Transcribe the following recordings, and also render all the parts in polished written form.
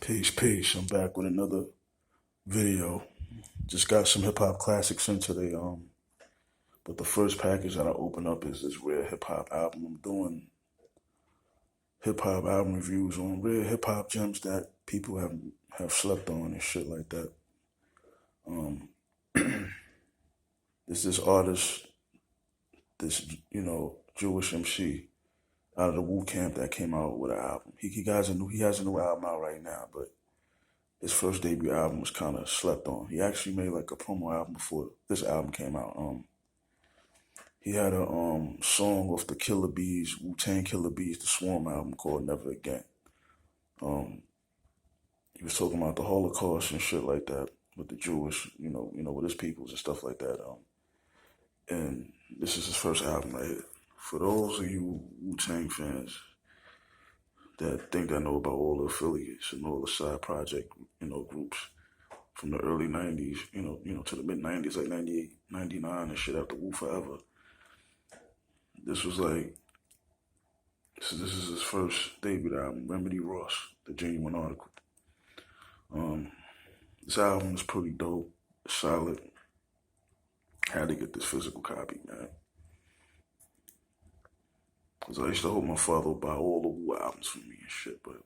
Peace. I'm back with another video. Just got some hip hop classics in today. But the first package that I open up is this rare hip hop album. I'm doing hip hop album reviews on rare hip hop gems that people have slept on and shit like that. Um, this artist, this Jewish MC out of the Wu Camp that came out with an album. He has a new album out right now, but his first debut album was kind of slept on. He actually made like a promo album before this album came out. He had a song off the Killer Bees, Wu-Tang Killer Bees, the Swarm album called Never Again. He was talking about the Holocaust and shit like that with the Jewish, with his peoples and stuff like that. And this is his first album right here. For those of you Wu-Tang fans that think I know about all the affiliates and all the side project, groups from the early 90s, to the mid 90s, like 98, 99 and shit after Wu Forever. This is his first debut album, Remedy Ross, The Genuine Article. This album is pretty dope, solid. Had to get this physical copy, man. Cause I used to hope my father would buy all the Wu albums for me and shit, but of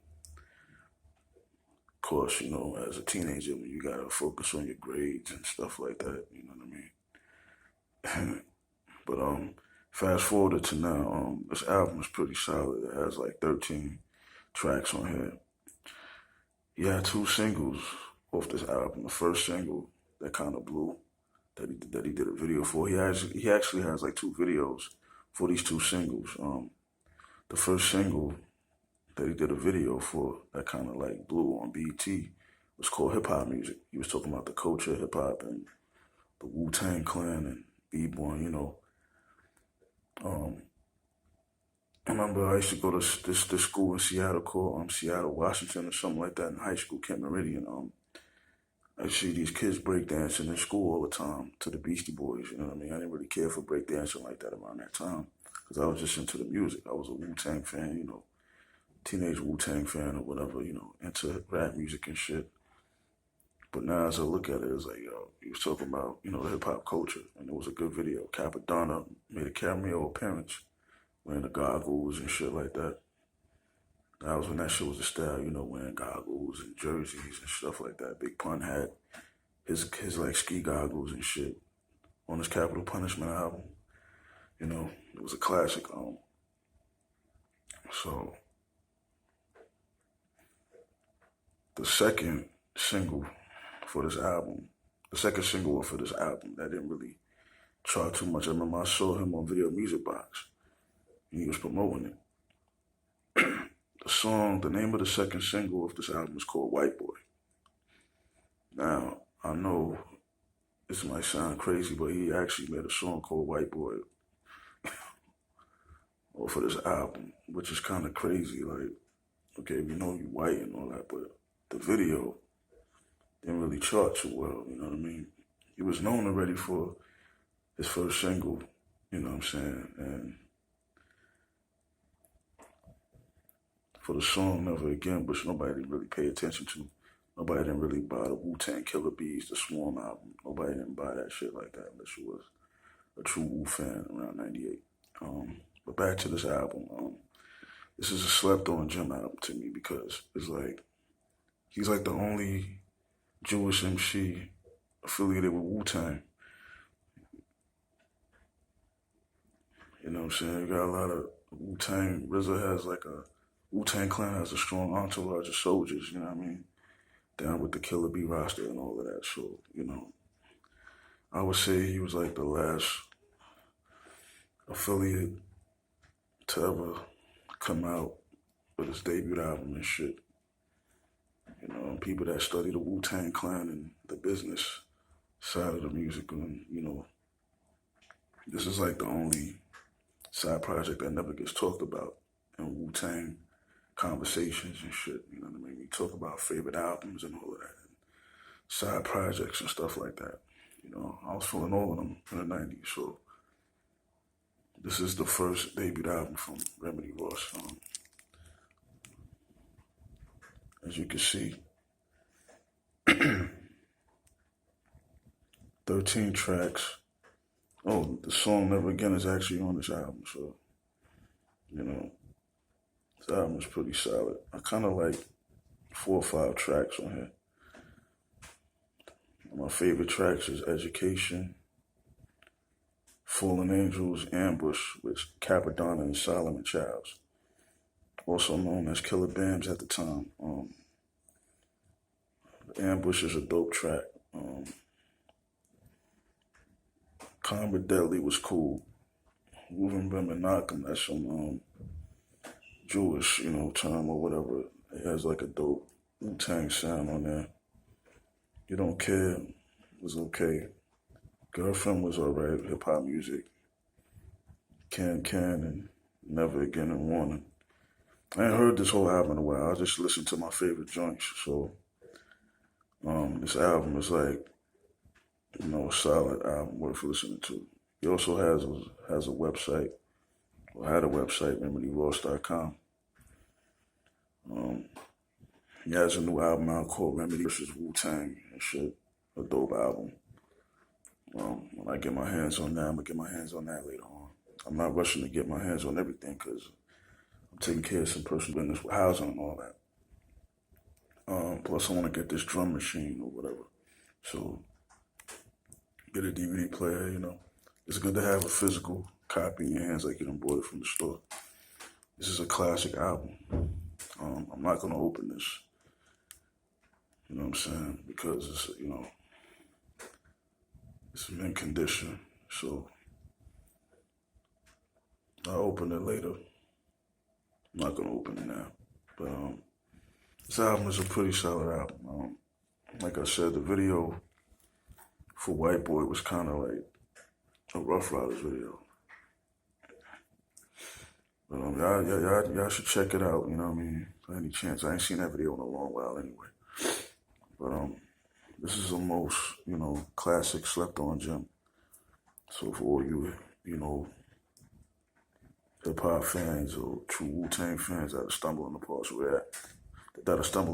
course, as a teenager, when you gotta focus on your grades and stuff like that, you know what I mean? But fast forward to now, this album is pretty solid. It has like 13 tracks on here. He had two singles off this album. The first single that kind of blew, that he did a video for. He actually has like two videos for these two singles. The first single that he did a video for that kind of like blew on BET was called Hip Hop Music. He was talking about the culture of hip hop and the Wu-Tang Clan and B-Boy, I remember I used to go to this school in Seattle called Seattle, Washington or something like that in high school, Kent Meridian. I see these kids breakdancing in school all the time to the Beastie Boys, you know what I mean? I didn't really care for breakdancing like that around that time because I was just into the music. I was a Wu-Tang fan, teenage Wu-Tang fan or whatever, into rap music and shit. But now as I look at it, it's like, he was talking about, the hip-hop culture, and it was a good video. Capadonna made a cameo appearance wearing the goggles and shit like that. That was when that shit was a style, wearing goggles and jerseys and stuff like that. Big Pun had his like ski goggles and shit on his Capital Punishment album. It was a classic. So the second single for this album, that didn't really try too much. I remember I saw him on Video Music Box and he was promoting it. The name of the second single of this album is called White Boy. Now, I know this might sound crazy, but he actually made a song called White Boy for this album, which is kind of crazy. Like, okay, we know you white and all that, but the video didn't really chart too well, you know what I mean? He was known already for his first single, you know what I'm saying? And for the song Never Again, which nobody didn't really pay attention to. Nobody didn't really buy the Wu-Tang Killer Bees, the Swarm album. Nobody didn't buy that shit like that unless you was a true Wu fan around 98. But back to this album. This is a slept-on gem album to me because it's like, he's like the only Jewish MC affiliated with Wu-Tang. You know what I'm saying? You got a lot of Wu-Tang. RZA has like a Wu-Tang Clan has a strong entourage of soldiers, you know what I mean? Down with the Killer Bee roster and all of that. So, I would say he was like the last affiliate to ever come out with his debut album and shit. People that study the Wu-Tang Clan and the business side of the music. And, this is like the only side project that never gets talked about in Wu-Tang conversations and shit, you know what I mean? We talk about favorite albums and all of that, and side projects and stuff like that. I was feeling all of them in the 90s, so this is the first debut album from Remedy Ross. As you can see, 13 tracks. Oh, the song Never Again is actually on this album, so, you know, this album is pretty solid. I kind of like 4 or 5 tracks on here. My favorite tracks is Education, Fallen Angels, Ambush with Capadonna and Solomon Childs, also known as Killer Bams at the time. Ambush is a dope track. Combat Deadly was cool. Moving Bim and Knockem, that's some Jewish, term or whatever. It has like a dope Wu-Tang sound on there. You Don't Care was okay. Girlfriend was alright, hip hop music. Can and Never Again and Warning. I ain't heard this whole album in a while. I just listened to my favorite joints. So this album is like, a solid album worth listening to. He also has a website, or had a website, RemedyRoss.com. He has a new album out called Remedy vs. Wu-Tang and shit. A dope album. When I get my hands on that, I'm going to get my hands on that later on. I'm not rushing to get my hands on everything because I'm taking care of some personal business with housing and all that. Plus, I want to get this drum machine or whatever. So, get a DVD player, It's good to have a physical copy in your hands like you done bought it from the store. This is a classic album. I'm not going to open this. You know what I'm saying? Because it's, it's mint condition. So, I'll open it later. I'm not going to open it now. But this album is a pretty solid album. Like I said, the video for White Boy was kind of like a Rough Riders video. But y'all should check it out, you know what I mean? For any chance. I ain't seen that video in a long while anyway. But this is the most, classic slept on gem. So for all you, hip hop fans or true Wu-Tang fans that are stumbling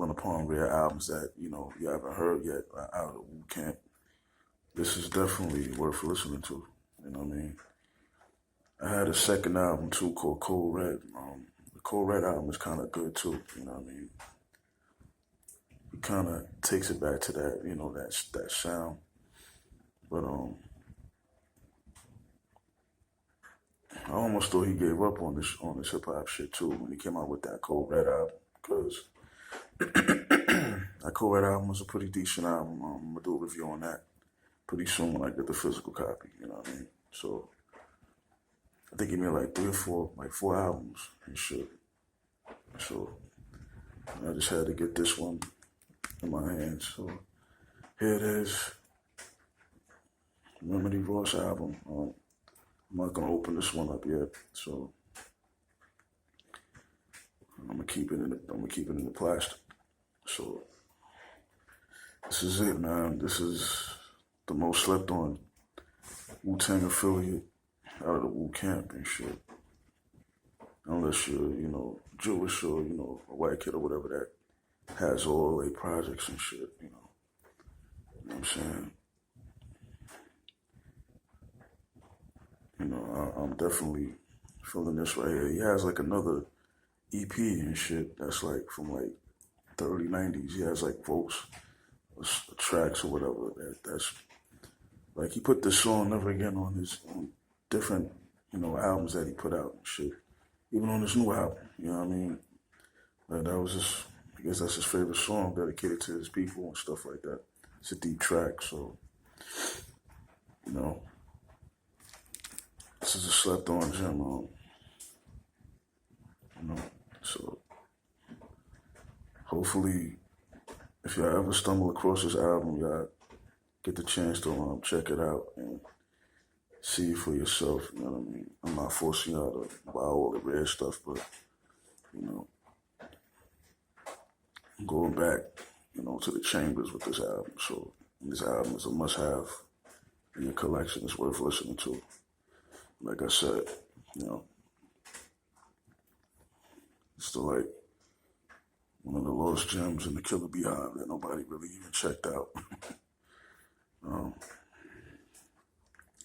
upon rare albums that, you haven't heard yet out of the Wu camp, this is definitely worth listening to. You know what I mean? I had a second album too called Cold Red. The Cold Red album is kind of good too. You know what I mean? It kind of takes it back to that, that sound. But I almost thought he gave up on this hip hop shit too when he came out with that Cold Red album, because that Cold Red album was a pretty decent album. I'm gonna do a review on that pretty soon when I get the physical copy. You know what I mean? So I think he made like 4 albums and shit. So I just had to get this one in my hands. So here it is, Remedy Ross album. I'm not gonna open this one up yet, so I'm gonna keep it in the plastic. So this is it, man. This is the most slept on Wu-Tang affiliate out of the Wu camp and shit. Unless you're, Jewish or, a white kid or whatever that has all their projects and shit, You know what I'm saying? I'm definitely feeling this right here. He has like another EP and shit that's like from like the early 90s. He has like votes, tracks or whatever. That's like he put this song Never Again on his different, albums that he put out and shit. Even on his new album, you know what I mean? That was I guess that's his favorite song, dedicated to his people and stuff like that. It's a deep track, so, this is a slept on gem, so hopefully if y'all ever stumble across this album, y'all get the chance to check it out and see it for yourself, you know what I mean? I'm not forcing y'all to buy all the rare stuff, but, I'm going back, to the chambers with this album, so this album is a must-have in your collection. It's worth listening to. Like I said, it's still like one of the lost gems in the Killer Beehive that nobody really even checked out.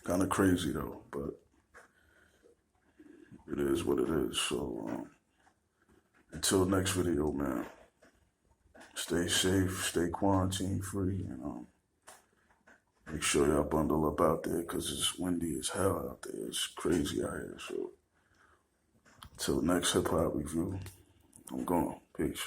Kind of crazy though, but it is what it is. So until next video, man. Stay safe, stay quarantine free, and make sure y'all bundle up out there because it's windy as hell out there. It's crazy out here. So, till next hip hop review, I'm gone. Peace.